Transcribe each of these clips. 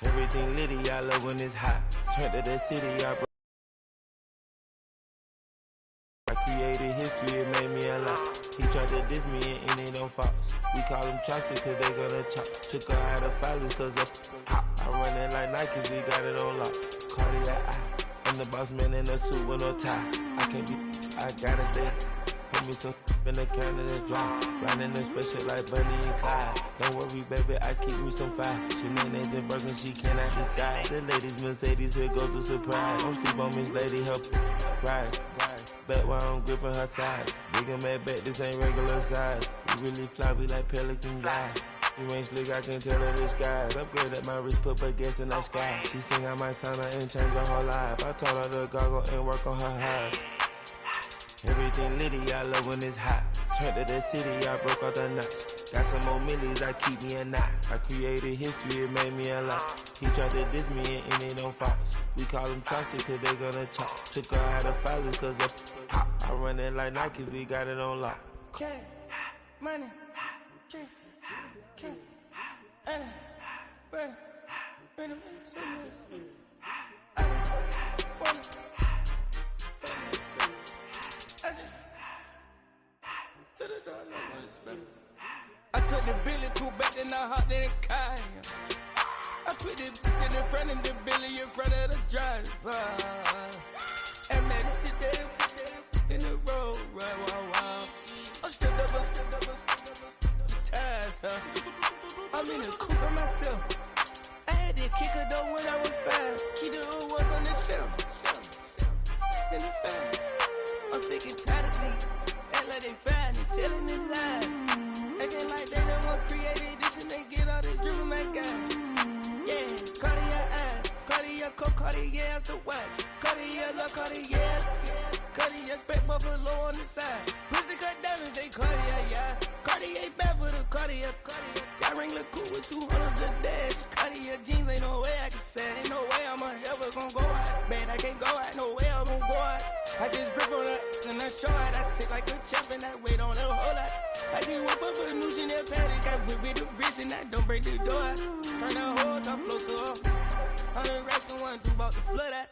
Everything litty, I love when it's hot. Turn to the city, I created history, it made me a lot. He tried to diss me and it ain't no false. We call him Chaucer cause they gonna chop. Took her out of filers cause of hop. I run it like Nike, we got it on lock. Cardiac eye, I'm the boss man in a suit with no tie. I can't be, I gotta stay. Put me some in the can and it's dry. Riding in special like Bunny and Clyde. Don't worry baby, I keep me some fire. She names and Birkin, she cannot decide. The ladies Mercedes, here goes the surprise. Don't sleep on Miss Lady, help ride. Back while I'm gripping her side. Big and mad back, this ain't regular size. We really fly, we like pelican guys. You ain't slick, I can tell her the skies. Upgrade at my wrist, put her gas in the sky. She think I might sign her and change her whole life. I told her to goggle and work on her highs. Everything litty, I love when it's hot. Turn to the city, I broke out the knots. Got some more millies, I keep me a knot. I created history, it made me a lot. He tried to diss me and it ain't no false. We call him Chaucer cause they gonna chop. Took her out of filers cause of pop. I run it like Nike, we got it on lock. Money, money, I took the Billy cool back, then I hopped in the car. I put the in front of the Billy in front of the driver. And man, sit there in the road, right, wow. I'm still double, ties, huh? I'm in the coupe by myself. I had to kick her though when I was 5. Keep the old ones on the shelf. In the fan. I'm sick and tired of me. Act like they fine and telling them lies. Acting like they the one created this and they get all this driven my guys. Yeah, Cartier eyes, Cartier coat, Cartier ass to watch. Cartier love, Cartier, Cartier spec buffalo on the side. Pussy cut diamonds, they Cartier, yeah. Cartier bad for the Cartier. See, I ring the cool with 200 the dash. Cartier jeans, ain't no way I can say. Ain't no way I'm ever gonna go out. Man, I can't go out, no way I'm gonna go out. I just grip on her and I show out. I sit like a champ and I wait on a whole lot. I just whip up a new Chanel paddock. I whip with the wrist and I don't break the door out. Turn that whole top flow to her. 100 racks and 1, 2 about to flood out.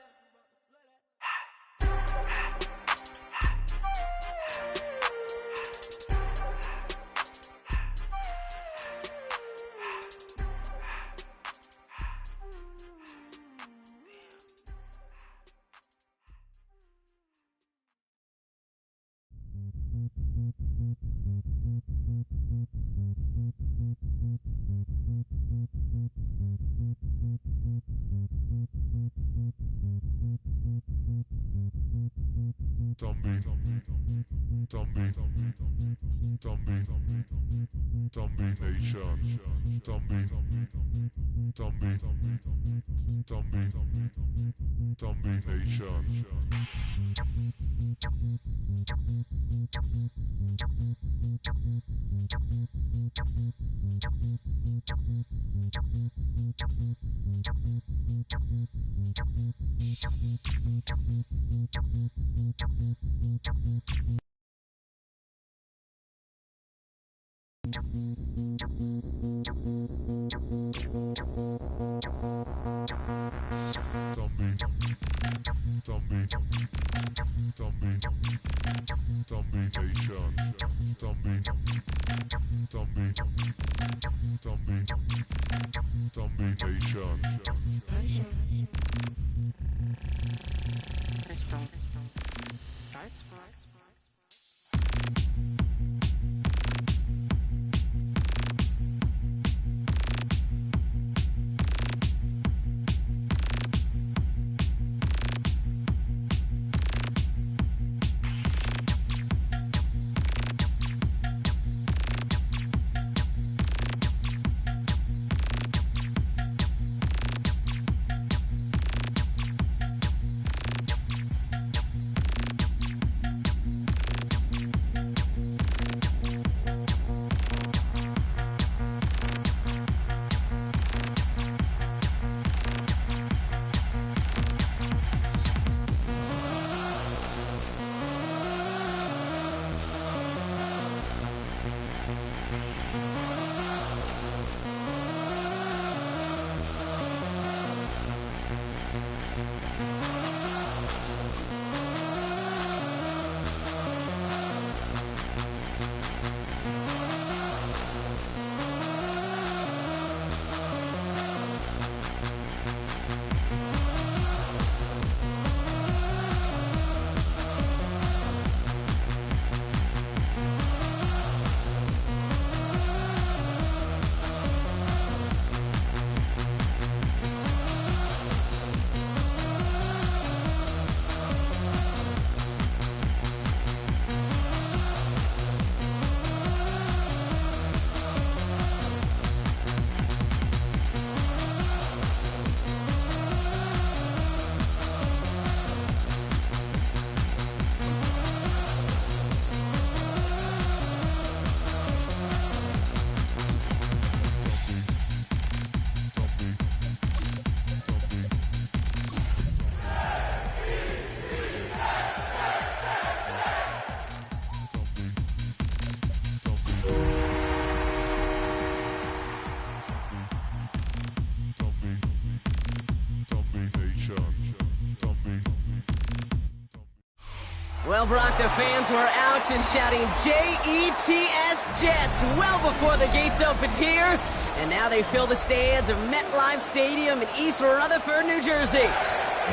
Well, Brock, the fans were out and shouting J-E-T-S Jets well before the gates opened here. And now they fill the stands of MetLife Stadium in East Rutherford, New Jersey.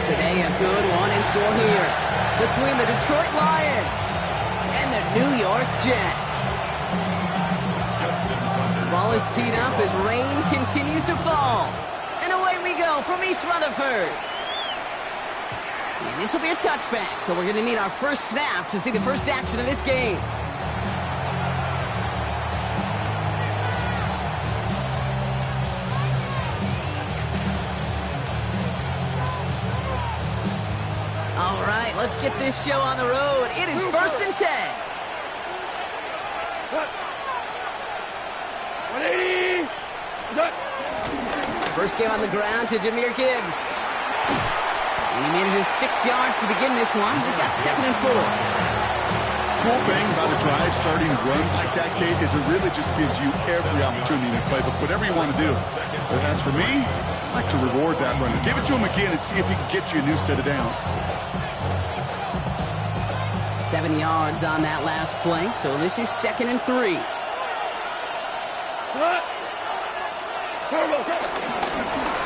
Today, a good one in store here between the Detroit Lions and the New York Jets. The ball is teed up as rain continues to fall. And away we go from East Rutherford. And this will be a touchback, so we're going to need our first snap to see the first action of this game. All right, let's get this show on the road. It is 1st and 10. 180. First game on the ground to Jahmyr Gibbs. And he manages 6 yards to begin this one. We got 2nd and 4. Cool thing about a drive starting run like that, Kate, is it really just gives you every opportunity to play, but whatever you want to do. But as for me, I like to reward that runner. Give it to him again and see if he can get you a new set of downs. 7 yards on that last play, so this is 2nd and 3.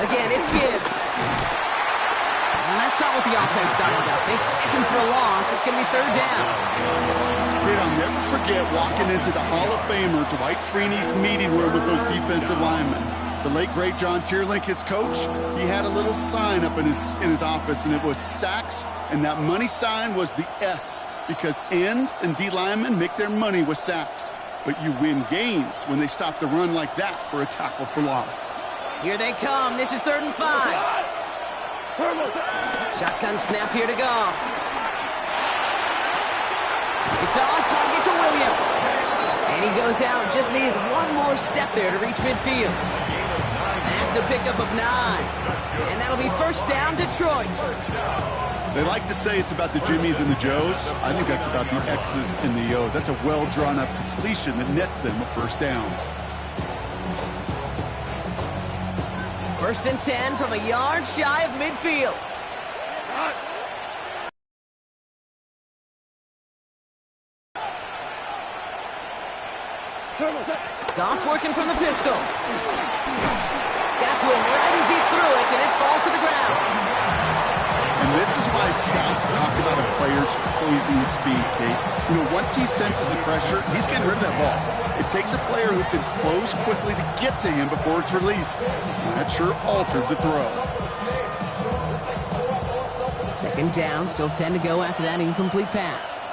Again, it's Gibbs. And that's not what the offense started out. They stick him for a loss. It's going to be 3rd down. Kate, I'll never forget walking into the Hall of Famer Dwight Freeney's meeting room with those defensive linemen. The late, great John Tierlink, his coach, he had a little sign up in his office, and it was sacks, and that money sign was the S, because ends and D linemen make their money with sacks. But you win games when they stop the run like that for a tackle for loss. Here they come. This is 3rd and 5. Shotgun snap here to go. It's on target to Williams. And he goes out. Just needed one more step there to reach midfield. That's a pickup of 9. And that'll be 1st down, Detroit. They like to say it's about the Jimmies and the Joes. I think that's about the X's and the O's. That's a well-drawn-up completion that nets them a 1st down. 1st and 10 from a yard shy of midfield. Goff working from the pistol. Got to him right as he threw it, and it falls to the ground. And this is why scouts talk about a player's closing speed, Kate. You know, once he senses the pressure, he's getting rid of that ball. It takes a player who can close quickly to get to him before it's released. And that sure altered the throw. 2nd down, still 10 to go after that incomplete pass.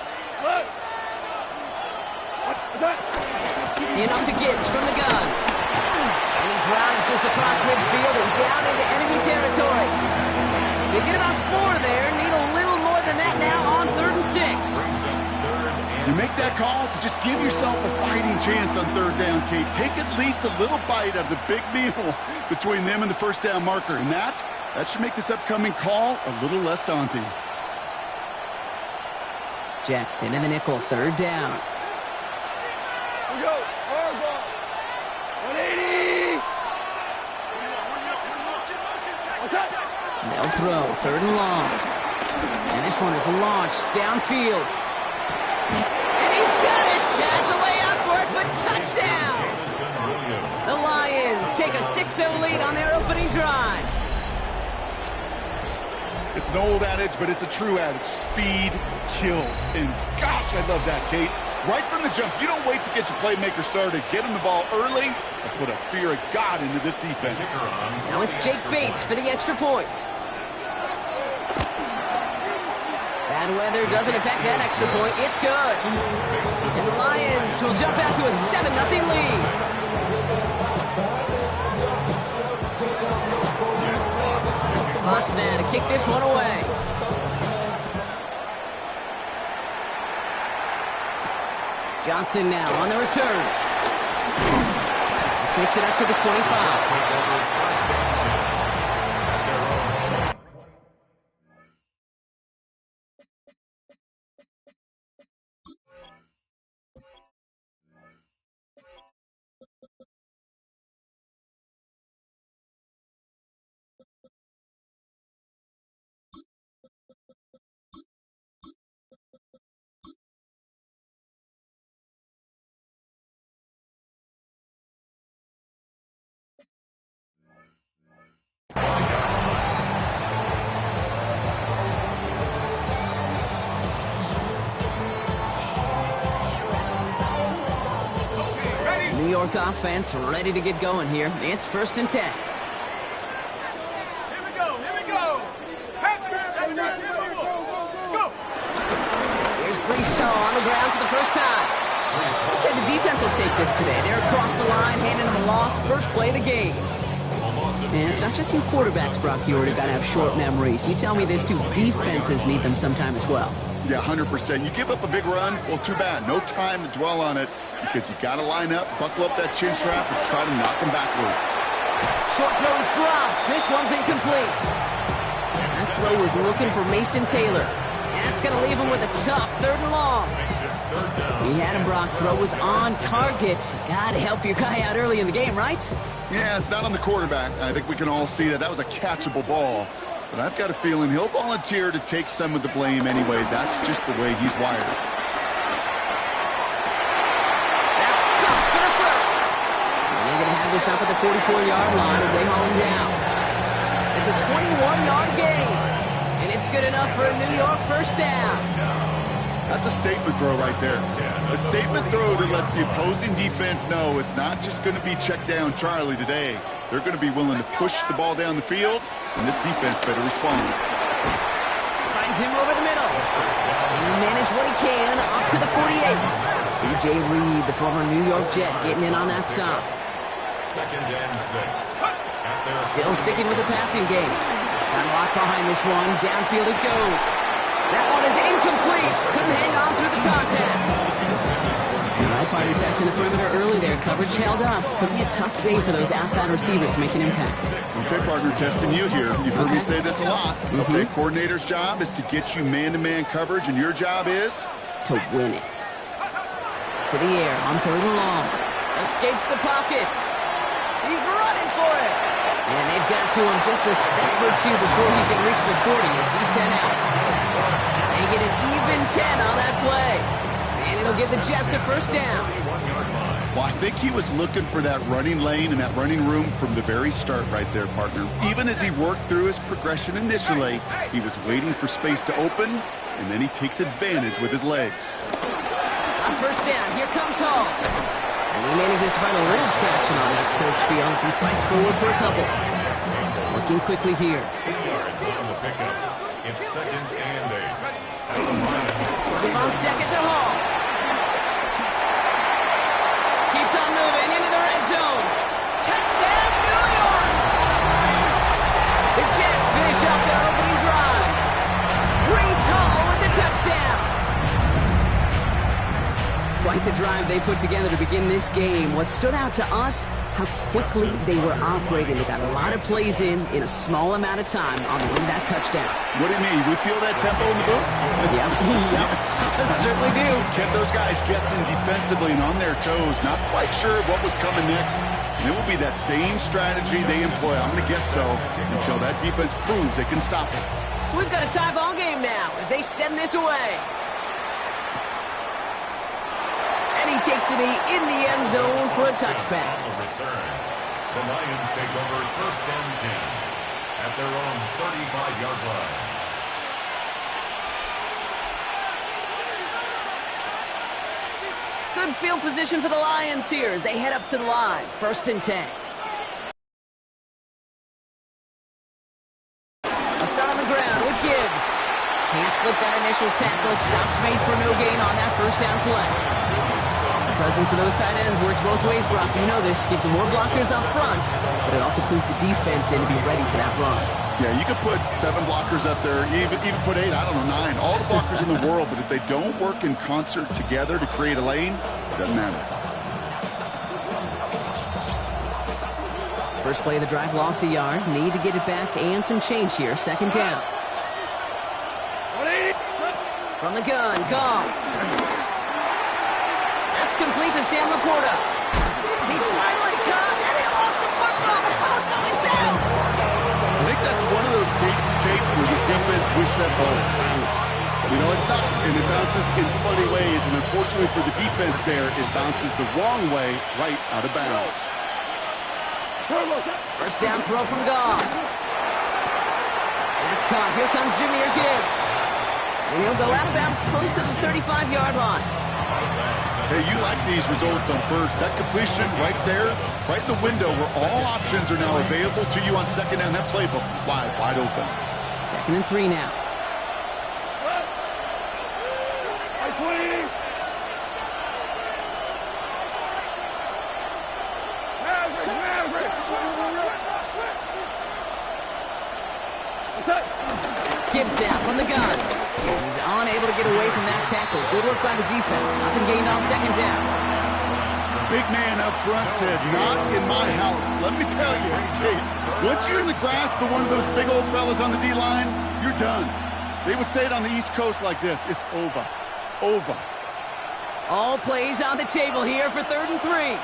In up to Gibbs from the gun. And he drives this across midfield and down into enemy territory. They get about 4 there, need a little more than that now on 3rd and 6. You make that call to just give yourself a fighting chance on 3rd down, Kate. Take at least a little bite of the big meal between them and the 1st down marker. And that should make this upcoming call a little less daunting. Jets into the nickel, 3rd down. Here we go. Hard ball. 180. What's that? They'll throw, 3rd and long. And this one is launched downfield. And he's got it! Chad's away out for it, but touchdown! The Lions take a 6-0 lead on their opening drive. It's an old adage, but it's a true adage. Speed kills. And gosh, I love that, Kate. Right from the jump, you don't wait to get your playmaker started. Get him the ball early and put a fear of God into this defense. Now it's Jake Bates for the extra point. Bad weather doesn't affect that extra point. It's good. And the Lions will jump out to a 7-0 lead. Fox now to kick this one away. Johnson now on the return. This makes it up to the 25. York offense ready to get going here. It's 1st and 10. Here we go. Let's go. Here's Brees Hall on the ground for the first time. I'd say the defense will take this today. They're across the line, handing them a loss. First play of the game. And it's not just you quarterbacks, Brock. You already got to have short memories. You tell me this too. Defenses need them sometime as well. Yeah, 100%. You give up a big run, well, too bad. No time to dwell on it because you got to line up, buckle up that chin strap, and try to knock them backwards. Short throw is dropped. This one's incomplete. That throw was looking for Mason Taylor. That's going to leave him with a tough 3rd and long. He had him, Brock. Throw was on target. Got to help your guy out early in the game, right? Yeah, it's not on the quarterback. I think we can all see that was a catchable ball. But I've got a feeling he'll volunteer to take some of the blame anyway. That's just the way he's wired. That's caught for the first. And they're going to have this up at the 44-yard line as they haul him down. It's a 21-yard gain. And it's good enough for a New York first down. That's a statement throw right there. A statement throw that lets the opposing defense know it's not just going to be check down Charlie today. They're going to be willing to push the ball down the field, and this defense better respond. Finds him over the middle. And he'll manage what he can up to the 48. C.J. Reed, the former New York Jet, getting in on that stop. 2nd and 6. Still sticking with the passing game. Got locked behind this one. Downfield it goes. That one is incomplete. Couldn't hang on through the contact. All right, partner testing the perimeter early there. Coverage held up. Could be a tough day for those outside receivers to make an impact. Okay, partner, testing you here. You've heard me say this a lot. Okay, coordinator's job is to get you man-to-man coverage, and your job is? To win it. To the air on 3rd and long. Escapes the pocket. He's running for it. And they've got to him just a step or two before he can reach the 40 as he's sent out. They get an even 10 on that play. And it'll give the Jets a first down. Well, I think he was looking for that running lane and that running room from the very start right there, partner. Even as he worked through his progression initially, he was waiting for space to open, and then he takes advantage with his legs. On first down, here comes Hall. And he manages to find a little traction on that search field as he fights forward for a couple. Looking quickly here. 2 yards on the pickup. It's 2nd and 8. Give on 2nd to Hall. Keeps on moving into the red zone. Touchdown, New York! The Jets finish off their opening drive. Brees Hall with the touchdown. Quite the drive they put together to begin this game. What stood out to us, how quickly they were operating. They got a lot of plays in a small amount of time on the way to that touchdown. What do you mean? We feel that tempo in the booth? Yep. Certainly do. Kept those guys guessing defensively and on their toes, not quite sure what was coming next. And it will be that same strategy they employ, I'm going to guess so, until that defense proves they can stop it. So we've got a tie ball game now as they send this away. And he takes it in the end zone for a touchback. The Lions take over 1st and 10 at their own 35-yard line. Good field position for the Lions here as they head up to the line. 1st and 10. A start on the ground with Gibbs. Can't slip that initial tackle. Stops made for no gain on that first down play. The presence of those tight ends works both ways, Brock. You know this. Gives them more blockers up front, but it also clues the defense in to be ready for that run. Yeah, you could put 7 blockers up there, even put 8, I don't know, 9. All the blockers in the world, but if they don't work in concert together to create a lane, it doesn't matter. First play of the drive, lost a yard. Need to get it back and some change here. 2nd down. From the gun, Goff. That's complete to Sam Laporta. He's finally caught, and he lost the football. Oh, no, it's out. I think that's one of those cases, Kate, where this defense wished that ball was out. You know, it's not, and it bounces in funny ways, and unfortunately for the defense there, it bounces the wrong way right out of bounds. First down throw from Goff. That's caught. Here comes Jahmyr Gibbs. And he'll go out of bounds close to the 35-yard line. Hey, you like these results on first. That completion right there, right in the window where all options are now available to you on second down. That playbook wide open. 2nd and 3 now. Gibbs now from the gun. He's unable to get away from that tackle. Good work by the defense. Nothing gained on 2nd down. Big man up front said, not in my house. Let me tell you, Kate, once you're in the grasp of one of those big old fellas on the D-line, you're done. They would say it on the East Coast like this, it's over. Over. All plays on the table here for 3rd and 3.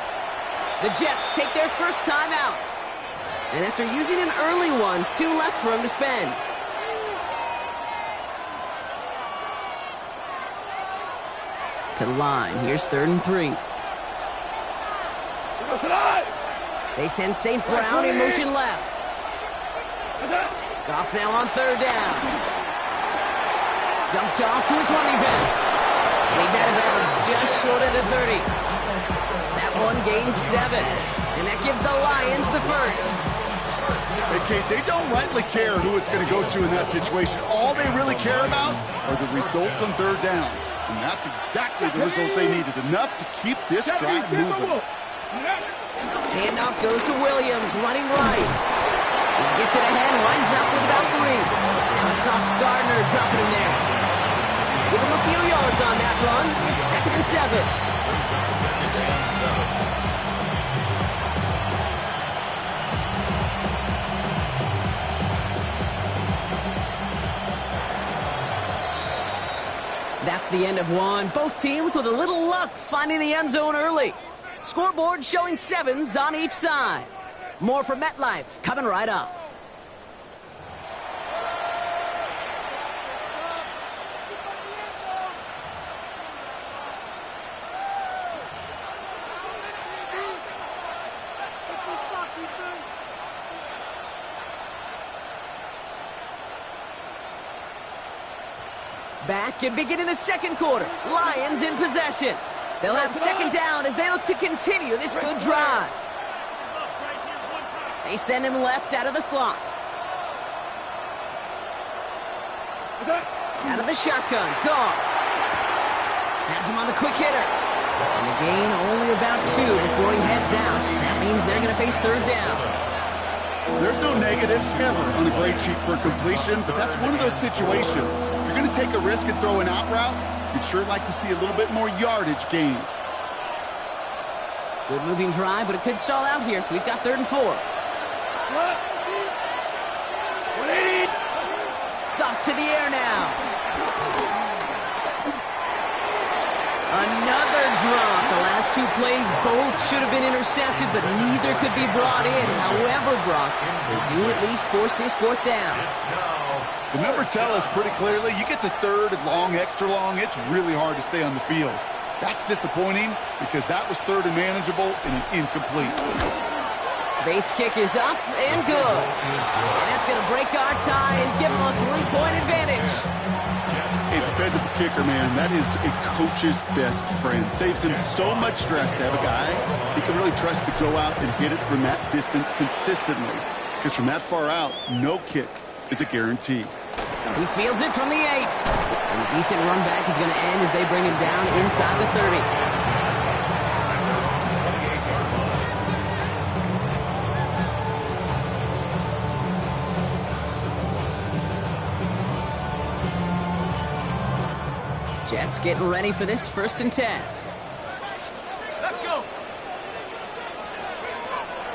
The Jets take their first time out. And after using an early one, 2 left for him to spend. To the line. Here's 3rd and 3. They send St. Brown in motion left. Goff now on 3rd down. Dumped off to his running back. And he's out of bounds just short of the 30. That one gains 7. And that gives the Lions the first. Hey, Kate, they don't rightly care who it's going to go to in that situation. All they really care about are the results on 3rd down. And that's exactly the result they needed. Enough to keep this drive moving. Handoff goes to Williams, running right. He gets it ahead, lines up with about 3. Now Sauce Gardner dropping him there. Give him a few yards on that run. It's 2nd and 7. That's the end of one. Both teams with a little luck finding the end zone early. Scoreboard showing 7s on each side. More from MetLife coming right up. Back and beginning the 2nd quarter. Lions in possession. They'll have 2nd down as they look to continue this good drive. They send him left out of the slot. Out of the shotgun. Gone. Has him on the quick hitter. And the gain only about 2 before he heads out. That means they're going to face 3rd down. There's no negatives ever on a grade sheet for a completion, but that's one of those situations. If you're going to take a risk and throw an out route, you'd sure like to see a little bit more yardage gained. Good moving drive, but it could stall out here. We've got 3rd and 4. Goff to the air now. Another drop. The last 2 plays both should have been intercepted, but neither could be brought in. However, Brock, they do at least force this 4th down. The numbers tell us pretty clearly, you get to 3rd and long, extra long, it's really hard to stay on the field. That's disappointing because that was 3rd and manageable and an incomplete. Bates' kick is up and good. And that's going to break our tie and give them a 3-point advantage. A dependable kicker, man. That is a coach's best friend. Saves him so much stress to have a guy he can really trust to go out and hit it from that distance consistently. Because from that far out, no kick is a guarantee. He fields it from the 8. And a decent run back is going to end as they bring him down inside the 30. Jets getting ready for this 1st and 10. Let's go.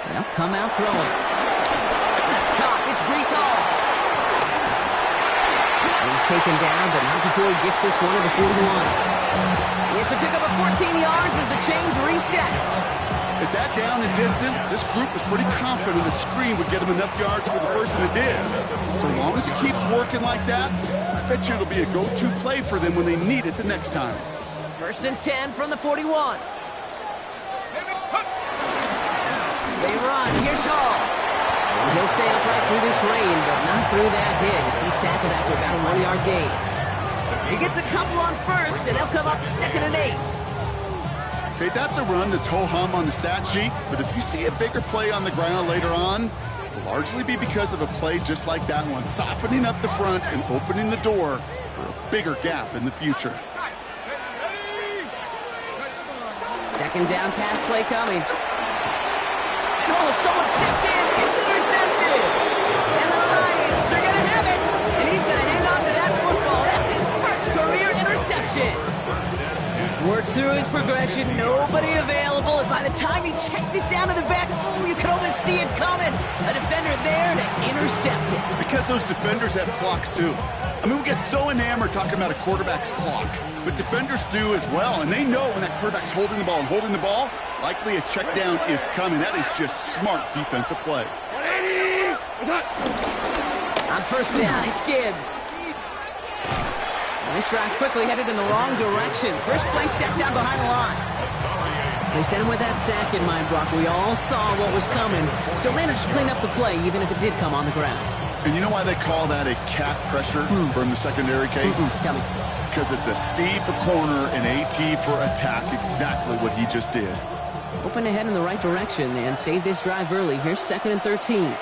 They'll come out throwing. That's caught. It's Breece Hall. He's taken down, but not before he gets this one to the 41. It's a pickup of 14 yards as the chains reset. At that down and distance, this group was pretty confident the screen would get him enough yards for the first, and it did. So long as it keeps working like that, I bet you it'll be a go-to play for them when they need it the next time. 1st and 10 from the 41. They run. Here's Hall. And he'll stay upright through this rain, but not through that hit as he's tackled after about a 1-yard gain. He gets a couple on 1st, and they'll come up 2nd and 8. Okay, that's a run that's ho-hum on the stat sheet, but if you see a bigger play on the ground later on, it'll largely be because of a play just like that one, softening up the front and opening the door for a bigger gap in the future. Second down pass play coming. Oh, someone stepped in. It's intercepted. And the Lions are going to have it. And he's going to hang on to that football. That's his first career interception. Worked through his progression. Nobody available. And by the time he checked it down to the back, oh, you could almost see it coming. A defender there to intercept it. Because those defenders have clocks, too. I mean, we get so enamored talking about a quarterback's clock, but defenders do as well, and they know when that quarterback's holding the ball and holding the ball, likely a check down is coming. That is just smart defensive play. On first down, it's Gibbs. And this drive's quickly headed in the wrong direction. First play set down behind the line. They sent him with that sack in mind, Brock. We all saw what was coming, so managed to clean up the play, even if it did come on the ground. And you know why they call that a cat pressure from the secondary, Kate? Tell me. Because it's a C for corner and AT for attack, exactly what he just did. Open ahead in the right direction and save this drive early. Here's 2nd and 13.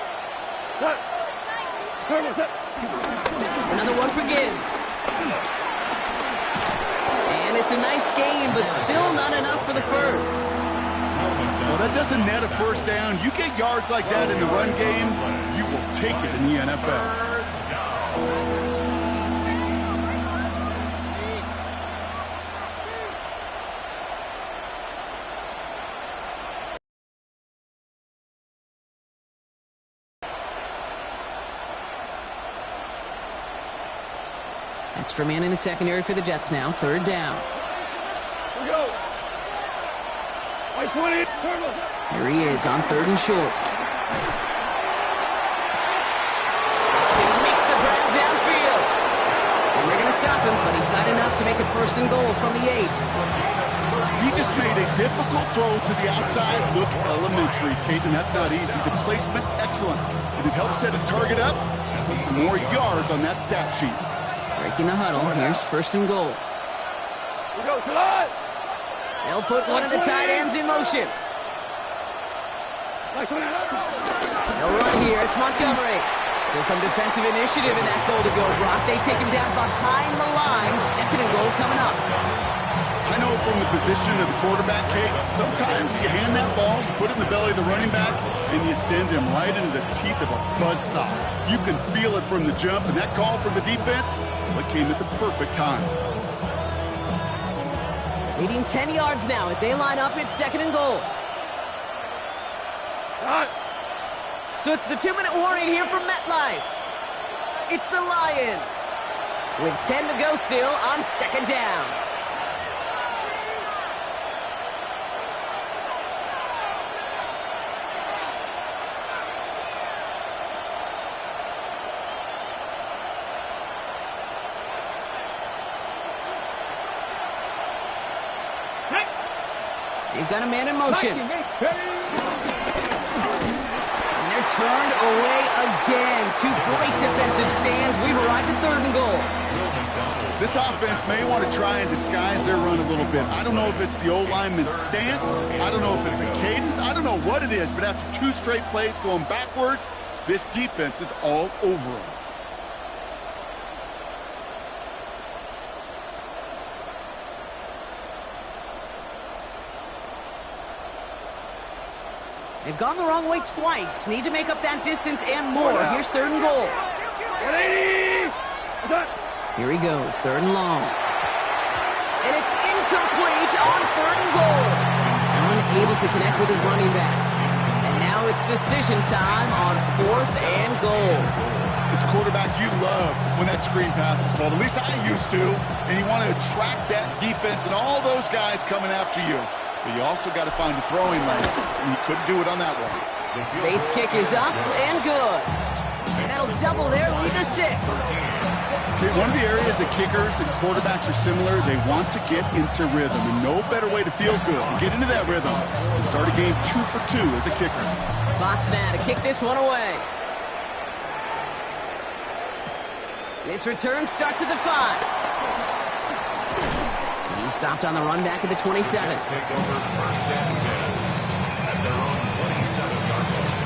Another one for Gibbs. And it's a nice game, but still not enough for the first. Well, that doesn't net a first down. You get yards like that in the run game, you will take it in the NFL. Extra man in the secondary for the Jets now. 3rd down. Here we go. White 20. Here he is on 3rd and short. He makes the grab downfield. And they're going to stop him, but he got enough to make it 1st and goal from the 8. He just made a difficult throw to the outside. Look elementary, Kate, and that's not easy. The placement, excellent. And it helped set his target up to put some more yards on that stat sheet. Breaking the huddle. Here's 1st and goal. Here we go. Tonight. They'll put one of the tight ends in motion. They'll run here. It's Montgomery. So some defensive initiative in that goal to go, Brock. They take him down behind the line. 2nd and goal coming up. I know from the position of the quarterback, Kate, sometimes you hand that ball, you put it in the belly of the running back, and you send him right into the teeth of a buzzsaw. You can feel it from the jump, and that call from the defense, well, it came at the perfect time. Leading 10 yards now as they line up. It's 2nd and goal. So it's the 2-minute warning here from MetLife. It's the Lions with 10 to go still on 2nd down. They've got a man in motion. And they're turned away again. 2 great defensive stands. We've arrived at 3rd and goal. This offense may want to try and disguise their run a little bit. I don't know if it's the old lineman's stance. I don't know if it's a cadence. I don't know what it is, but after 2 straight plays going backwards, this defense is all over them. They've gone the wrong way twice. Need to make up that distance and more. Here's 3rd and goal. Here he goes, 3rd and long. And it's incomplete on 3rd and goal. Unable to connect with his running back. And now it's decision time on 4th and goal. It's a quarterback you love when that screen pass is called. At least I used to. And you want to attract that defense and all those guys coming after you. But you also got to find a throwing lane, and he couldn't do it on that one. Bates' kick is up and good. And that'll double their lead to 6. Okay, one of the areas that kickers and quarterbacks are similar, they want to get into rhythm, and no better way to feel good and get into that rhythm than start a game 2 for 2 as a kicker. Fox now to kick this one away. This return starts at the 5. He's stopped on the run back at the 27. Jets take over 1st and 10 at their own 27-yard line.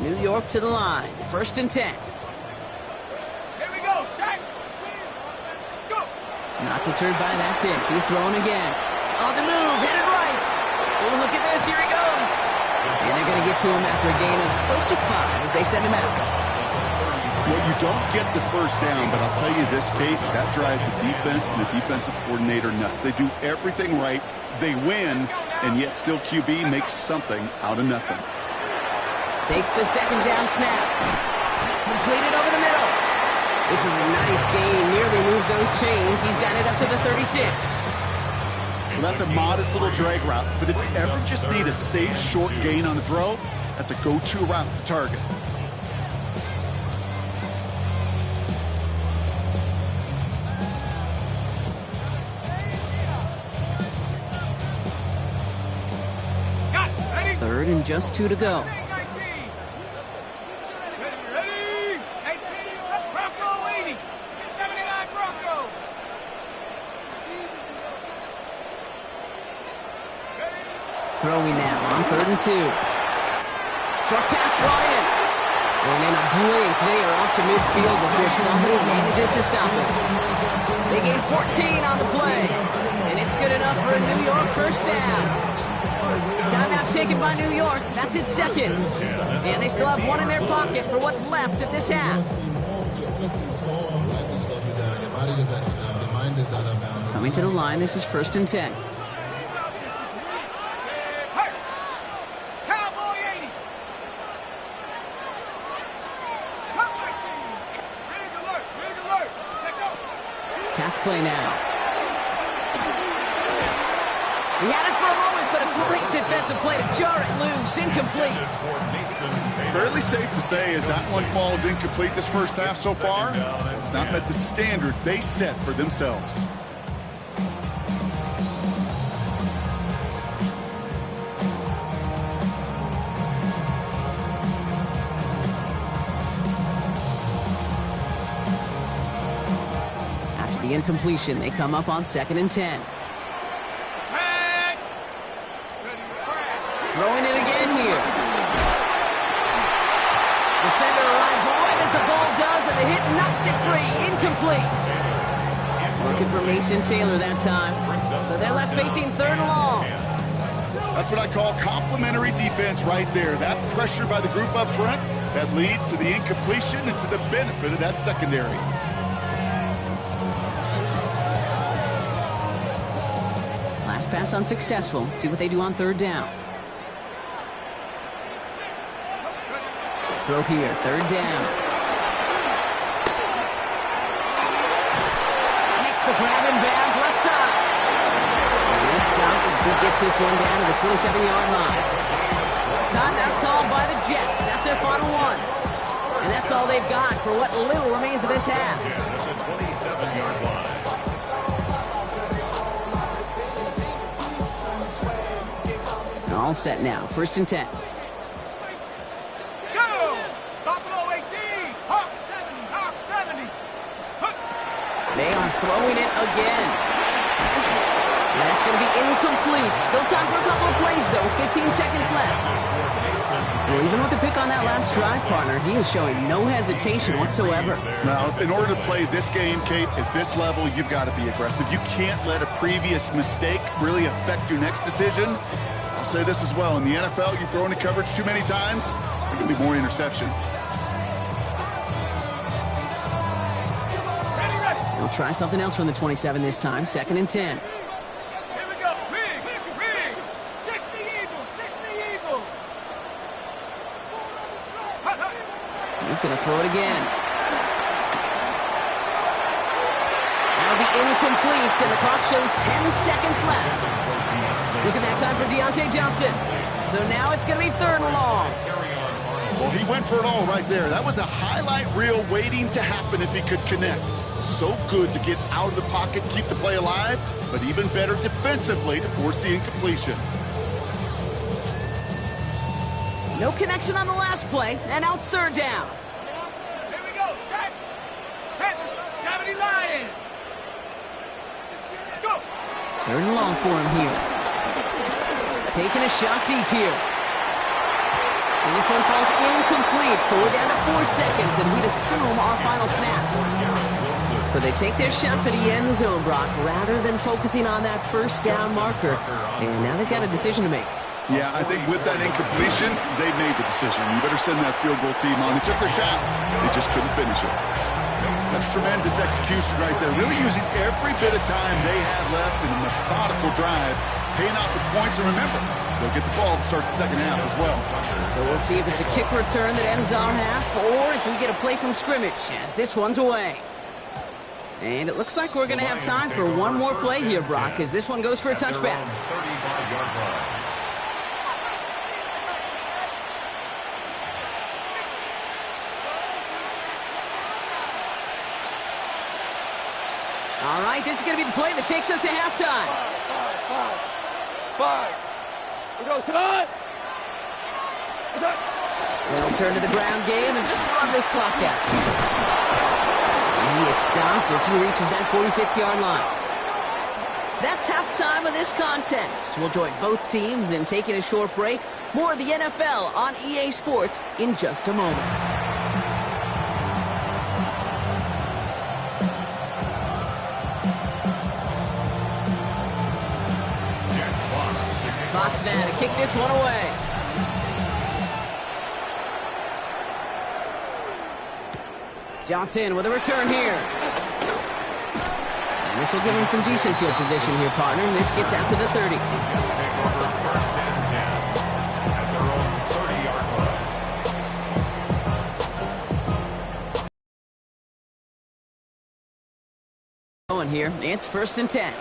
New York to the line. 1st and 10. Here we go, Shaq. Go. Not deterred by that pick. He's throwing again. On the move, headed right. Oh, look at this. Here he goes. And they're going to get to him after a gain of close to 5 as they send him out. Well, you don't get the first down, but I'll tell you this, Kate, that drives the defense and the defensive coordinator nuts. They do everything right. They win, and yet still QB makes something out of nothing. Takes the 2nd down snap. Completed over the middle. This is a nice gain. Nearly moves those chains. He's got it up to the 36. Well, that's a modest little drag route, but if you ever just need a safe, short gain on the throw, that's a go-to route to target. Got ready. 3rd and just 2 to go. 19. Ready. 18. Bronco 80. 79 Bronco. Throwing now on 3rd and 2. Short pass brought in. And in a blink, they are off to midfield before somebody manages to stop it. They gain 14 on the play. And it's good enough for a New York 1st down. Timeout taken by New York. That's its 2nd. And they still have 1 in their pocket for what's left of this half. Coming to the line, this is 1st and 10. Cowboy 80. Come 19. Rig alert. Rig alert. Check out. Pass play now. He had it for a moment, but a great defensive play to jar it loose. Incomplete. Fairly safe to say as that one falls incomplete this first half so far, it's not met the standard they set for themselves. After the incompletion, they come up on 2nd and 10. Tag. Throwing it again here. Defender arrives right as the ball does, and the hit knocks it free. Incomplete. Looking for Mason Taylor that time. So they're left facing 3rd and long. That's what I call complementary defense right there. That pressure by the group up front, that leads to the incompletion and to the benefit of that secondary. Last pass unsuccessful. Let's see what they do on 3rd down. Throw here, 3rd down. Makes the grab in bounds, left side. And he's stopped as he gets this one down to the 27-yard line. Timeout called by the Jets. That's their final one. And that's all they've got for what little remains of this half. At the 27-yard line. All set now, 1st and 10. Go. Buffalo 18. Hawk 70. Hawk 70. They are throwing it again. And that's going to be incomplete. Still time for a couple of plays, though. 15 seconds left. Well, even with the pick on that last drive, partner, he is showing no hesitation whatsoever. Now, in order to play this game, Kate, at this level, you've got to be aggressive. You can't let a previous mistake really affect your next decision. I'll say this as well. In the NFL, you throw into coverage too many times, there can be more interceptions. He'll try something else from the 27 this time. 2nd and 10. Here we go. Riggs. 60 Eagles. 60 Eagles. He's going to throw it again. That'll be incomplete, and the clock shows 10 seconds left. Look at that time for Deontay Johnson. So now it's going to be 3rd and long. Well, he went for it all right there. That was a highlight reel waiting to happen if he could connect. So good to get out of the pocket, keep the play alive, but even better defensively to force the incompletion. No connection on the last play, and now it's third down. Here we go, set. Hit, 70 Lions. Let's go. Third and long for him here. Taking a shot deep here. And this one falls incomplete, so we're down to 4 seconds, and we'd assume our final snap. So they take their shot for the end zone, Brock, rather than focusing on that first down marker. And now they've got a decision to make. Yeah, I think with that incompletion, they made the decision. You better send that field goal team on. They took their shot. They just couldn't finish it. That's tremendous execution right there. Really using every bit of time they have left in a methodical drive, paying off with points. And remember, they'll get the ball to start the second half as well. So we'll see if it's a kick return that ends our half, or if we get a play from scrimmage, as this one's away. And it looks like we're going to have time for one more play here, Brock, as this one goes for a touchback. 35-yard line. All right, this is going to be the play that takes us to halftime. Five. We go, time. They'll turn to the ground game and just run this clock out. And he is stopped as he reaches that 46-yard line. That's halftime of this contest. We'll join both teams in taking a short break. More of the NFL on EA Sports in just a moment. Fox now to kick this one away. Johnson with a return here. And this will give him some decent field position here, partner. And this gets out to the 30. Just take over first and 10 at their own 30-yard line. Going here, it's first and 10.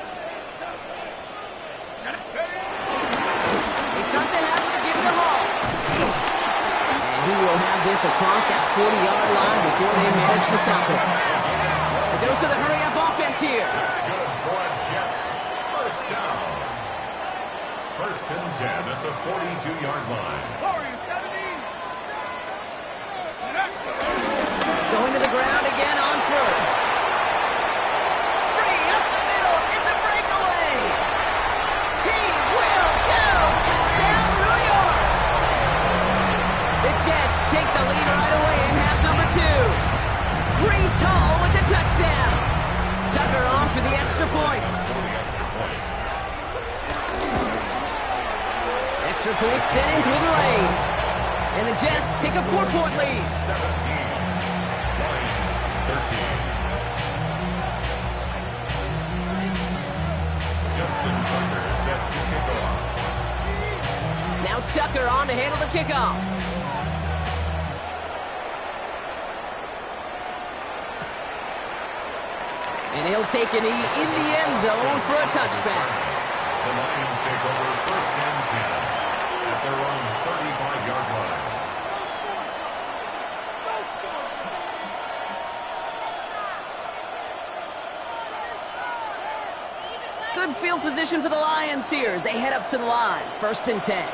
He will have this across that 40-yard line before they manage to stop it. A dose of the hurry-up offense here. That's good for Jets. First down. First and 10 at the 42-yard line. Going to the ground again on first. Free up the middle. It's a breakaway. He will go. Touchdown, New York. The Jets take the lead right away in half number 2. Breece Hall with the touchdown. Tucker on for the extra point. Extra point sent in through the rain. And the Jets take a 4-point lead. 17. Lions 13. Justin Tucker set to kick off. Now Tucker on to handle the kickoff. And he'll take a knee in the end zone for a touchback. The Lions take over first and 10 at their own 35-yard line. Good field position for the Lions here as they head up to the line. First and 10.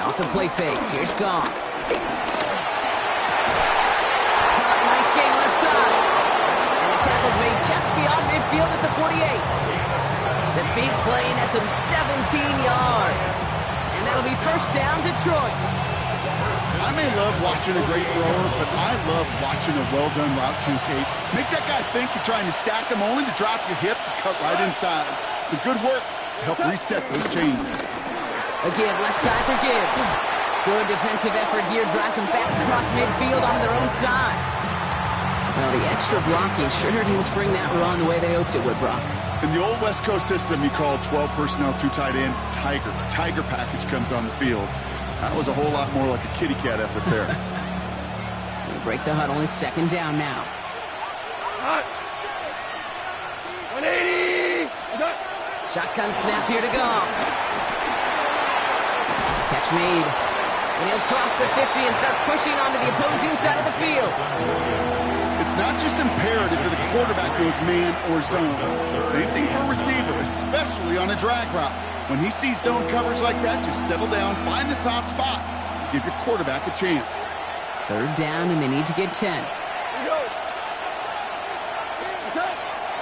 Off the play fake. Here's Goff. Nice game left side. And the tackle's made just beyond midfield at the 48. The big play nets him 17 yards. And that'll be first down, Detroit. I may love watching a great thrower, but I love watching a well-done route too, Kate. Make that guy think you're trying to stack them only to drop your hips and cut right inside. Some good work to help reset those chains. Again, left side for Gibbs. Good defensive effort here. Drives them back across midfield onto their own side. Well, the extra blocking sure didn't spring that run the way they hoped it would, Brock. In the old West Coast system, you call 12 personnel, 2 tight ends, Tiger. Tiger package comes on the field. That was a whole lot more like a kitty cat effort there. They break the huddle. It's second down now. 180. Shotgun snap here to go. Catch made. And he'll cross the 50 and start pushing onto the opposing side of the field. It's not just imperative that the quarterback goes man or zone. Same thing for a receiver, especially on a drag route. When he sees zone coverage like that, just settle down, find the soft spot, and give your quarterback a chance. 3rd down, and they need to get 10.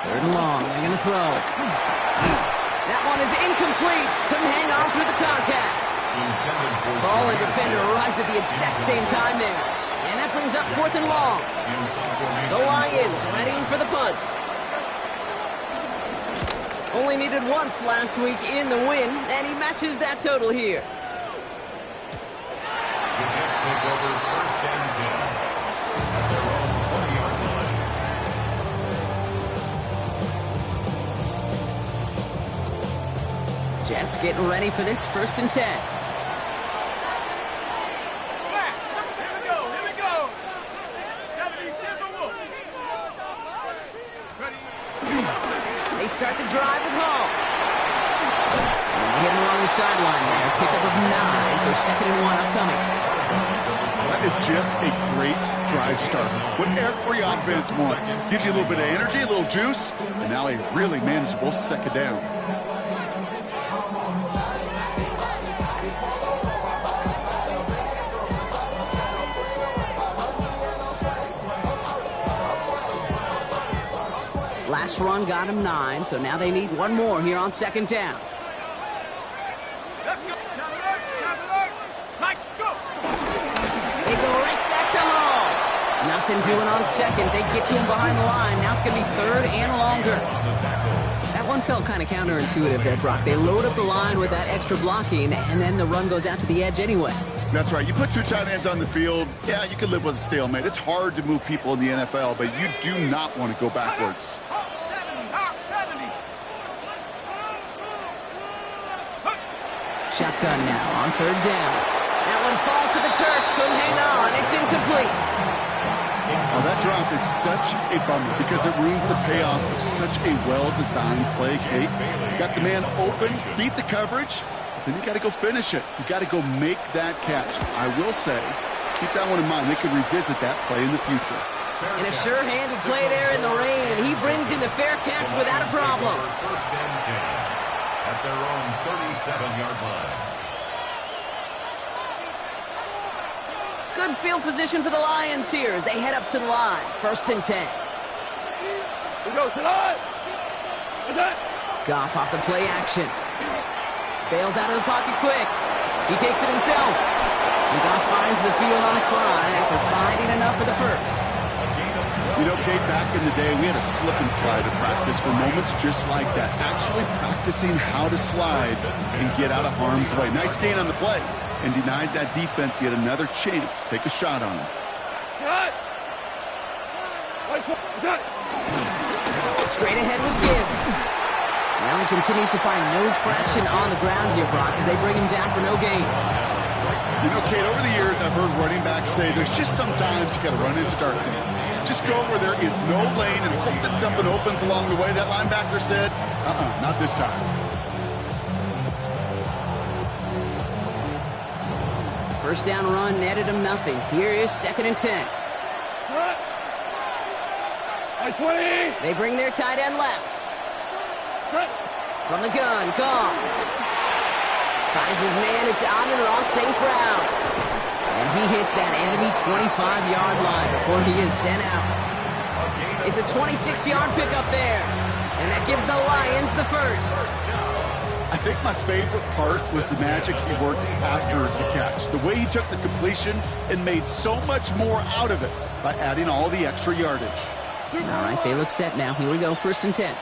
3rd and long. They're going to throw. That one is incomplete. Couldn't hang on through the contact. Ball and defender arrives at the exact same time there. And that brings up 4th and long. The Lions ready for the punt. Only needed once last week in the win, and he matches that total here. The Jets take over 1st and 10 at their own 20-yard line. Jets getting ready for this 1st and 10. They start the drive with Hall. And they hit him along the sideline there. Pickup of 9, so 2nd and 1 upcoming. That is just a great drive start. What every offense wants. Gives you a little bit of energy, a little juice, and now a really manageable 2nd down. Last run got him 9, so now they need one more here on 2nd down. Let's go. Mike, go. They go right back to Hall. Nothing doing on 2nd. They get to him behind the line. Now it's going to be 3rd and longer. That one felt kind of counterintuitive there, Brock. They load up the line with that extra blocking, and then the run goes out to the edge anyway. That's right. You put 2 tight ends on the field, yeah, you can live with a stalemate. It's hard to move people in the NFL, but you do not want to go backwards. Shotgun now on 3rd down. That one falls to the turf. Couldn't hang on. It's incomplete. Oh, that drop is such a bummer because it ruins the payoff of such a well-designed play, Kate. Got the man open, beat the coverage, but then you got to go finish it. You got to go make that catch. I will say, keep that one in mind. They could revisit that play in the future. And a sure-handed play there in the rain, and he brings in the fair catch without a problem. 1st and 10 at their own 37-yard line. Good field position for the Lions here as they head up to the line. 1st and 10. We go to the line. Goff off the play action. Bails out of the pocket quick. He takes it himself. And Goff finds the field on a slide after finding enough for the 1st. You know, Kate, back in the day, we had a slip and slide at practice for moments just like that. Actually practicing how to slide and get out of harm's way. Nice gain on the play and denied that defense yet another chance to take a shot on him. Straight ahead with Gibbs. Now he continues to find no traction on the ground here, Brock, as they bring him down for no gain. You know, Kate, over the years, I've heard running backs say there's just sometimes you got to run into darkness. Just go where there is no lane and hope that something opens along the way. That linebacker said, not this time. First down run netted him nothing. Here is 2nd and 10. 20. They bring their tight end left. From the gun, Goff. Finds his man, it's Amon-Ra St. Brown. And he hits that enemy 25-yard line before he is sent out. It's a 26-yard pickup there. And that gives the Lions the 1st. I think my favorite part was the magic he worked after the catch. The way he took the completion and made so much more out of it by adding all the extra yardage. All right, they look set now. Here we go, 1st and 10.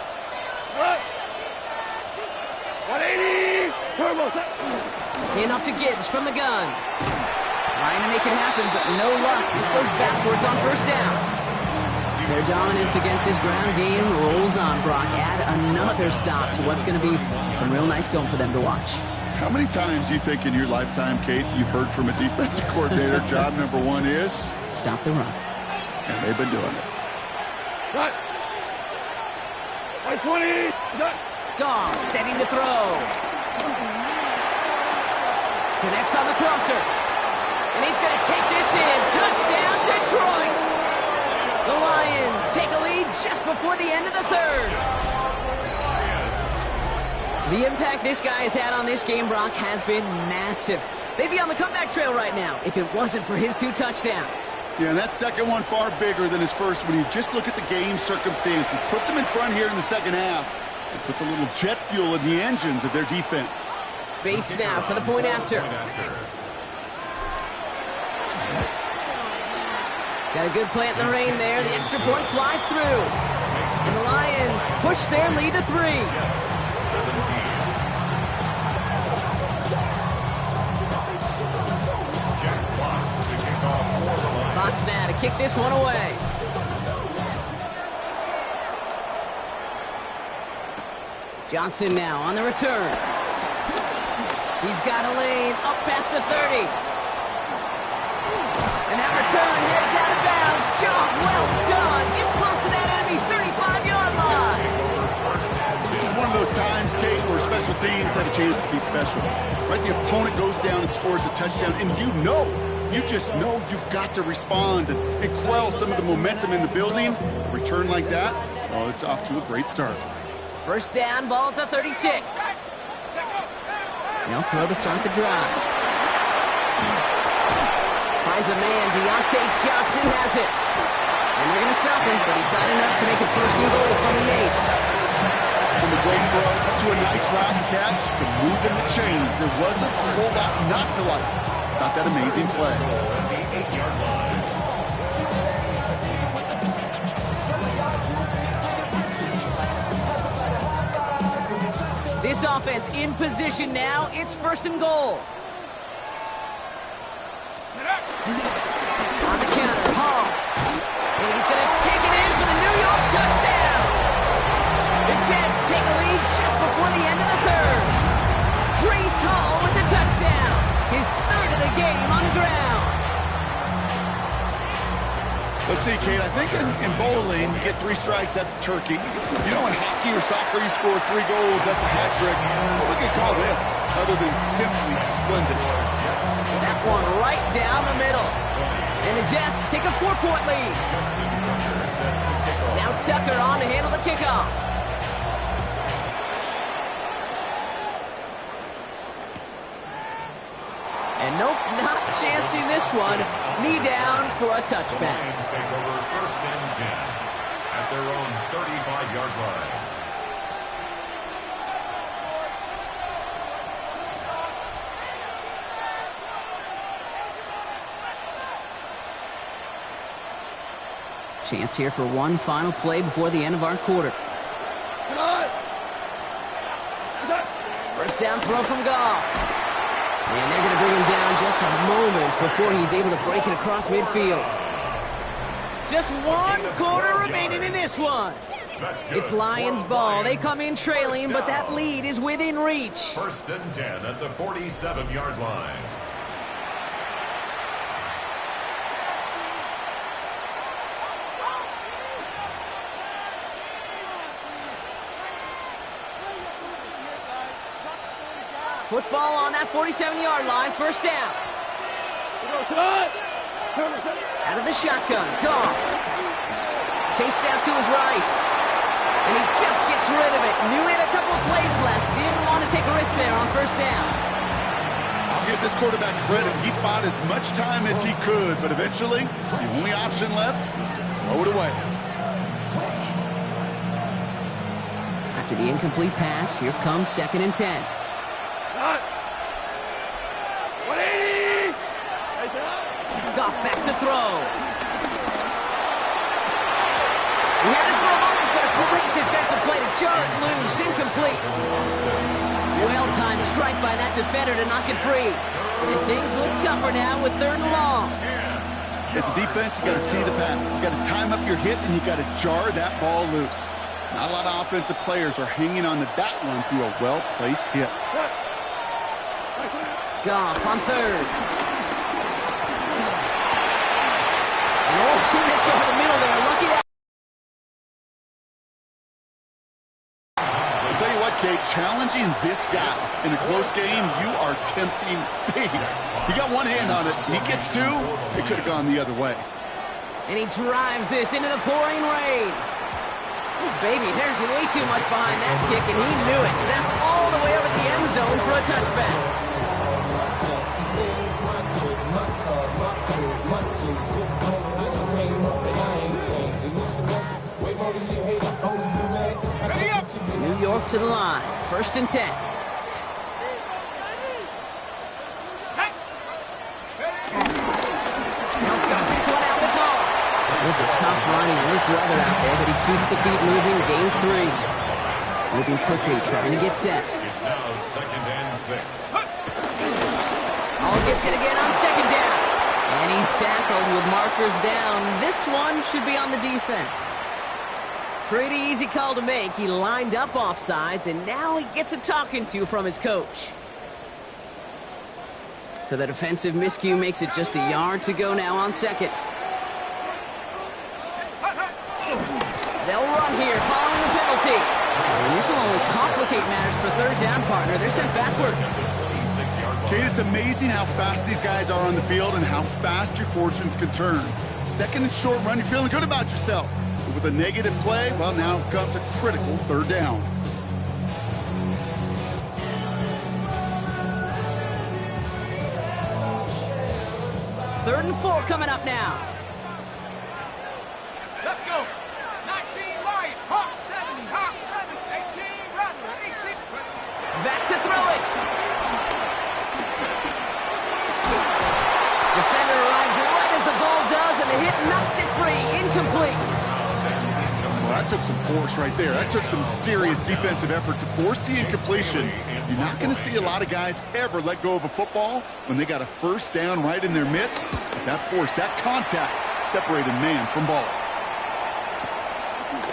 180. In off to Gibbs from the gun. Trying to make it happen, but no luck. This goes backwards on 1st down. Their dominance against his ground game rolls on, Brock. Add another stop to what's going to be some real nice film for them to watch. How many times do you think in your lifetime, Kate, you've heard from a defensive coordinator, job number 1 is? Stop the run. And they've been doing it. Cut. 20. Goff setting to throw. Connects on the crosser. And he's going to take this in. Touchdown, Detroit! The Lions take a lead just before the end of the third. The impact this guy has had on this game, Brock, has been massive. They'd be on the comeback trail right now if it wasn't for his 2 touchdowns. Yeah, and that second one far bigger than his first when you just look at the game circumstances. Puts him in front here in the second half. It puts a little jet fuel in the engines of their defense. Bates now for the point after. Got a good plant in the rain there. The extra point flies through. And the Lions push their lead to 3. 17. Jack Fox to kick off for the Lions. Fox now to kick this one away. Johnson now on the return. He's got a lane up past the 30. And that return heads out of bounds. Job well done. It's close to that enemy 35-yard line. This is one of those times, Kate, where special teams have a chance to be special. Right, the opponent goes down and scores a touchdown, and you just know you've got to respond and quell some of the momentum in the building. A return like that, well, it's off to a great start. First down, ball at the 36. They'll throw to start the drive. Finds a man, Deontay Johnson has it. And they're going to stop him, but he got enough to make it first and goal from the 8. From a great throw to a nice route and catch to moving the chains. There wasn't a whole lot not to like about that amazing play. At the 8-yard line. This offense in position now. It's first and goal. On the counter, Hall. And he's going to take it in for the New York touchdown. The Jets take a lead just before the end of the third. Breece Hall with the touchdown. His 3rd of the game on the ground. Let's see, Kate, I think in bowling, you get 3 strikes, that's a turkey. You know, in hockey or soccer, you score 3 goals, that's a hat trick. What do you call this, other than simply splendid? That one right down the middle. And the Jets take a 4-point lead. Now Tucker on to handle the kickoff. And nope, not chancing this one. Knee down for a touchback. Lions take over first and 10 at their own 35-yard line. Chance here for one final play before the end of our quarter. First down throw from Goff. And they're going to bring him down just a moment before he's able to break it across midfield. Just 1 quarter remaining in this one. It's Lions ball. They come in trailing, but that lead is within reach. First and 10 at the 47-yard line. Football on that 47-yard line, first down. Out of the shotgun, Goff. Chased out to his right. And he just gets rid of it. Knew he had a couple of plays left. Didn't want to take a risk there on first down. I'll give this quarterback credit. He fought as much time as he could, but eventually, the only option left was to throw it away. After the incomplete pass, here comes 2nd and 10. 180! Goff back to throw. He had it for a moment, but a great defensive play to jar it loose. Incomplete. Well-timed strike by that defender to knock it free. And things look tougher now with 3rd and long. As a defense, you got to see the pass. You got to time up your hit, and you got to jar that ball loose. Not a lot of offensive players are hanging on to that one through a well-placed hit. Goff on 3rd. Oh, she missed over the middle there. Lucky that. I'll tell you what, Kate, challenging this guy in a close game, you are tempting fate. He got one hand on it. He gets two. It could have gone the other way. And he drives this into the pouring rain. Oh, baby, there's way too much behind that kick, and he knew it. So that's all the way over the end zone for a touchback. New York to the line. 1st and 10. They'll start this one out with ball. This is tough running in this weather out there, but he keeps the feet moving, gains 3. Moving quickly, trying to get set. It's now 2nd and 6. All gets it again on 2nd down. And he's tackled with markers down. This one should be on the defense. Pretty easy call to make. He lined up offsides, and now he gets a talking to from his coach. So the defensive miscue makes it just a yard to go now on 2nd. They'll run here following the penalty. And this will only complicate matters for 3rd down, partner. They're sent backwards. Kate, it's amazing how fast these guys are on the field and how fast your fortunes can turn. 2nd and short run, you're feeling good about yourself. But with a negative play, well, now comes a critical 3rd down. Third and 4 coming up now. Let's go. 19 Lion. Hawk 70. Hawk 7. 18 Rattler. 18. Back to throw it. Defender arrives right as the ball does, and the hit knocks it free. Incomplete. Well, that took some force right there. That took some serious defensive effort to force the incompletion. You're not going to see a lot of guys ever let go of a football when they got a 1st down right in their midst. But that force, that contact, separated man from ball.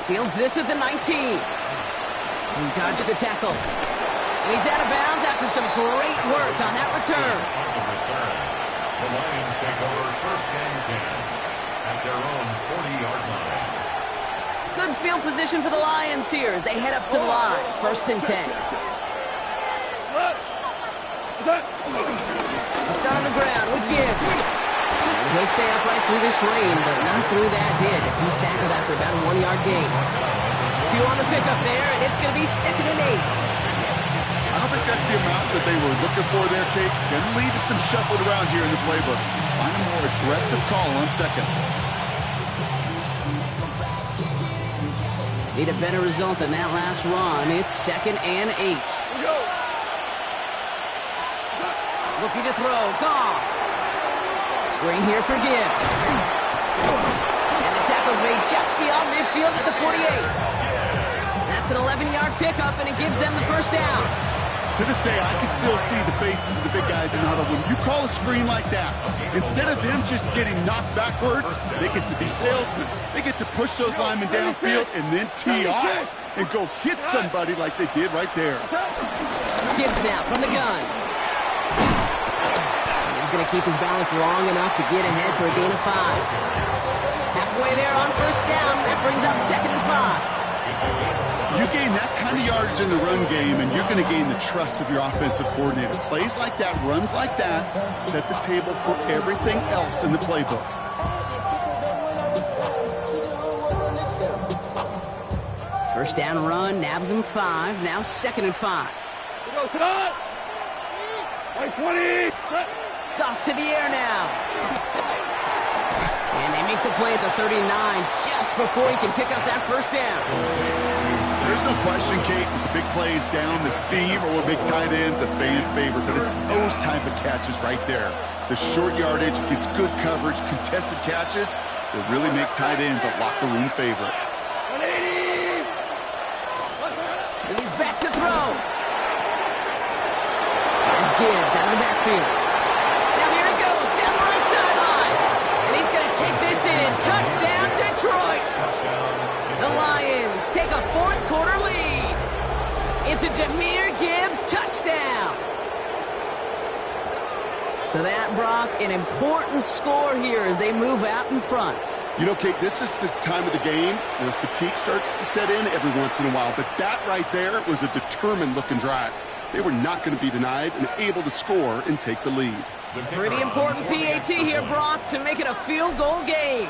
Fields this at the 19. He dodged the tackle. And he's out of bounds after some great work on that return. The Lions take over 1st and 10 at their own 40-yard line. Good field position for the Lions here as they head up to the line. 1st and 10. He'll start on the ground with Gibbs. And he'll stay upright through this rain, but not through that hit as he's tackled after about a 1-yard gain. 2 on the pickup there, and it's going to be 2nd and 8. I don't think that's the amount that they were looking for there, Kate. Going to lead to some shuffling around here in the playbook. Find a more aggressive call on 2nd. Need a better result than that last run. It's 2nd and 8. Looking to throw. Gone. Screen here for Gibbs. And the tackle's made just beyond midfield at the 48. That's an 11-yard pickup, and it gives them the 1st down. To this day, I can still see the faces of the big guys in the huddle. When you call a screen like that, instead of them just getting knocked backwards, they get to be salesmen. They get to push those linemen downfield and then tee off and go hit somebody like they did right there. Gibbs now from the gun. He's going to keep his balance long enough to get ahead for a gain of 5. Halfway there on 1st down. That brings up 2nd and 5. You gain that kind of yardage in the run game, and you're going to gain the trust of your offensive coordinator. Plays like that, runs like that, set the table for everything else in the playbook. First down run, nabs him 5. Now 2nd and 5. Go to the 20. Off to the air now. And they make the play at the 39 just before he can pick up that 1st down. There's no question, Kate, with the big plays down the seam or with big tight ends, a fan favorite, but it's those type of catches right there. The short yardage, gets good coverage, contested catches that really make tight ends a locker room favorite. He's back to throw. That's Gibbs out of the backfield. Now here he goes down the right sideline. And he's going to take this in. Touchdown, Detroit. The Lions take a 4th quarter lead. It's a Jahmyr Gibbs touchdown. So that, Brock, an important score here as they move out in front. You know, Kate, this is the time of the game where fatigue starts to set in every once in a while, but that right there was a determined-looking drive. They were not going to be denied and able to score and take the lead. Pretty important PAT here, Brock, to make it a field goal game.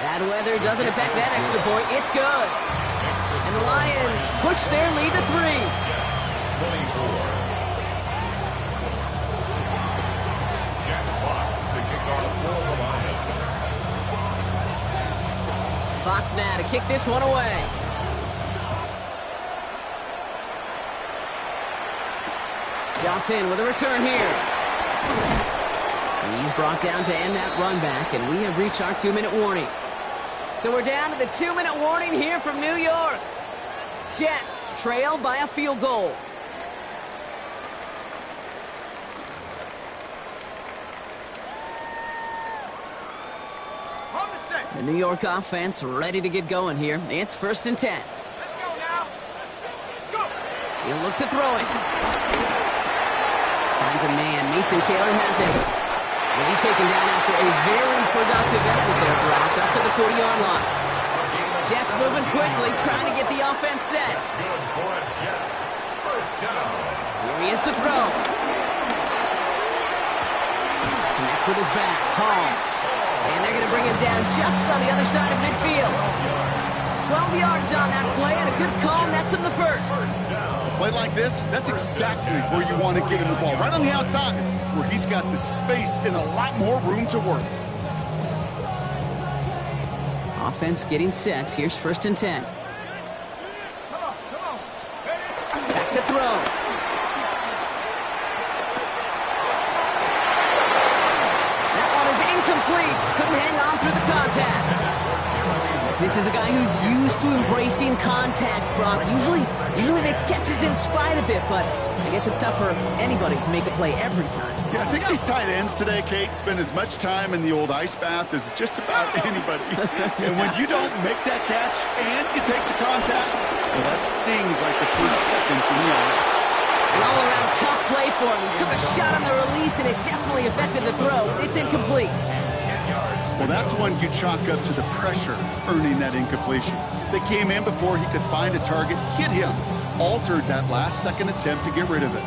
Bad weather doesn't affect that extra point. It's good. And the Lions push their lead to 3. 24. Fox now to kick this one away. Johnson with a return here. He's brought down to end that run back, and we have reached our 2-minute warning. So we're down to the 2-minute warning here from New York. Jets trail by a field goal. The New York offense ready to get going here. It's 1st and 10. Let's go now. Go. He'll look to throw it. Finds a man. Mason Taylor has it. And he's taken down after a very productive effort there, Brock, up to the 40-yard line. Jets moving quickly, trying to get the offense set. Good for a Jets. First down. Here he is to throw. Connects with his back. Hall. And they're going to bring him down just on the other side of midfield. 12 yards on that play, and a good call nets him the first. A play like this, that's exactly where you want to get him the ball. Right on the outside, where he's got the space and a lot more room to work. Offense getting set. Here's 1st and 10. Back to throw. Incomplete. Couldn't hang on through the contact. This is a guy who's used to embracing contact, Brock. Usually makes catches in spite of it, but I guess it's tough for anybody to make a play every time. Yeah, I think these tight ends today, Kate, spend as much time in the old ice bath as just about anybody. And when you don't make that catch and you take the contact, well, that stings like the first seconds in the ice. An all-around tough play for him. He took a shot on the release, and it definitely affected the throw. It's incomplete. Well, that's when you chalk up to the pressure earning that incompletion. They came in before he could find a target, hit him, altered that last-second attempt to get rid of it.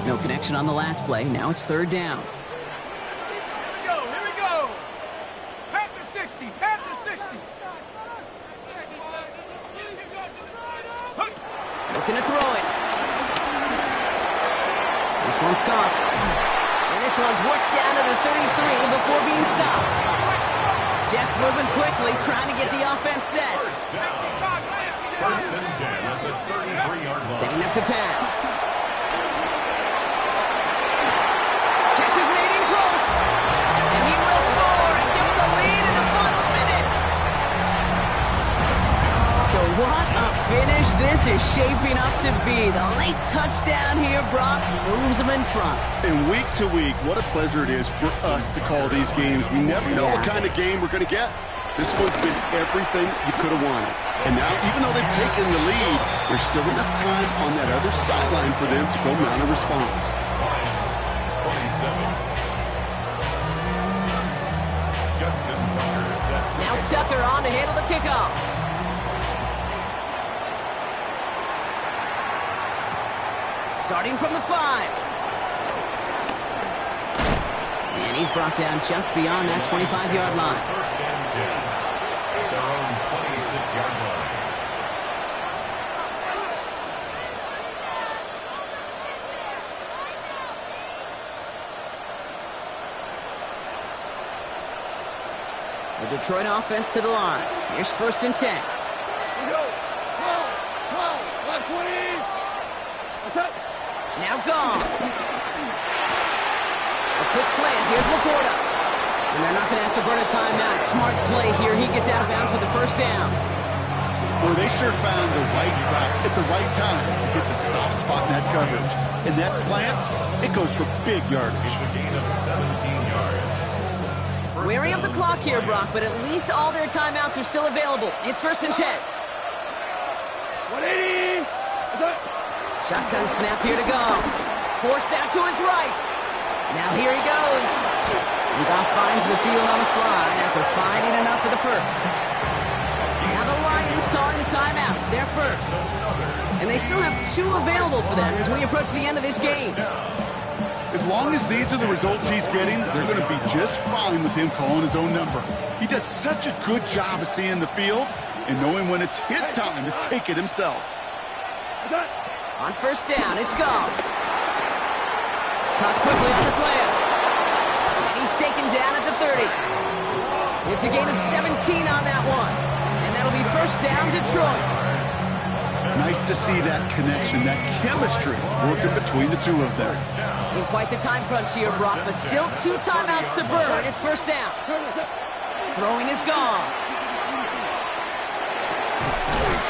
No connection on the last play. Now it's 3rd down. Looking to throw it. This one's caught. And this one's worked down to the 33 before being stopped. Jets moving quickly, trying to get the offense set. First and 10 at the 33-yard line. Setting up to pass. Catch is made in close. And he will score and give him the lead in the final minute. So what a finish this is shaping up to be. The late touchdown here, Brock, moves them in front. And week to week, what a pleasure it is for us to call these games. We never know what kind of game we're going to get. This one's been everything you could have wanted. And now, even though they've taken the lead, there's still enough time on that other sideline for them to go mount a response. Lions, 27. Justin Tucker set. Now Tucker on to handle the kickoff. Starting from the 5. And he's brought down just beyond that 25-yard line. First and 10 at their own 26-yard line. The Detroit offense to the line. Here's 1st and 10. Now gone. A quick slant. Here's Laporta. And they're not going to have to burn a timeout. Smart play here. He gets out of bounds for the first down. Well, they sure found the right route at the right time to hit the soft spot in that coverage. And that slant, it goes for big yardage. It's a gain of 17 yards. Wary of the clock here, Brock, but at least all their timeouts are still available. It's 1st and 10. 180. Shotgun snap here to go. Forced out to his right. Now here he goes. Goff finds the field on a slide after finding enough for the first. Now the Lions calling a timeout. They're first. And they still have 2 available for them as we approach the end of this game. As long as these are the results he's getting, they're going to be just fine with him calling his own number. He does such a good job of seeing the field and knowing when it's his time to take it himself. On first down, it's gone. Caught quickly on the slant. And he's taken down at the 30. It's a gain of 17 on that one. And that'll be first down, Detroit. Nice to see that connection, that chemistry working between the two of them. In quite the time crunch here, Brock, but still 2 timeouts to burn. It's first down. Throwing is gone.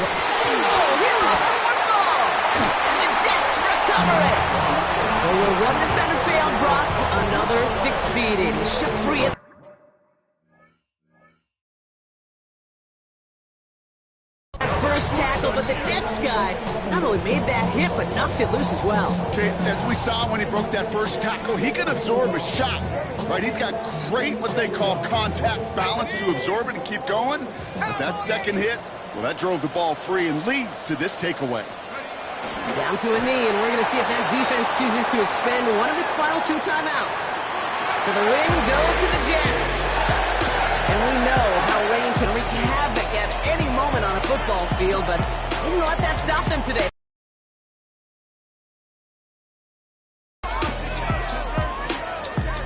Oh, he lost the football! And the Jets recover it! Well, where one defender failed, Brock, another succeeded. He shook free at first tackle, but the next guy not only made that hit, but knocked it loose as well. Okay, as we saw when he broke that first tackle, he can absorb a shot, right? He's got great, what they call contact balance to absorb it and keep going. But that second hit, well, that drove the ball free and leads to this takeaway. Down to a knee, and we're going to see if that defense chooses to expend one of its final 2 timeouts. So the win goes to the Jets. And we know how rain can wreak havoc at any moment on a football field, but they didn't let that stop them today.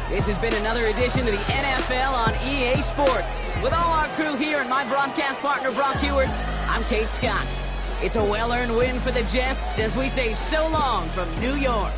This has been another edition of the NFL on EA Sports. With all our crew here and my broadcast partner, Brock Heward, I'm Kate Scott. It's a well-earned win for the Jets as we say so long from New York.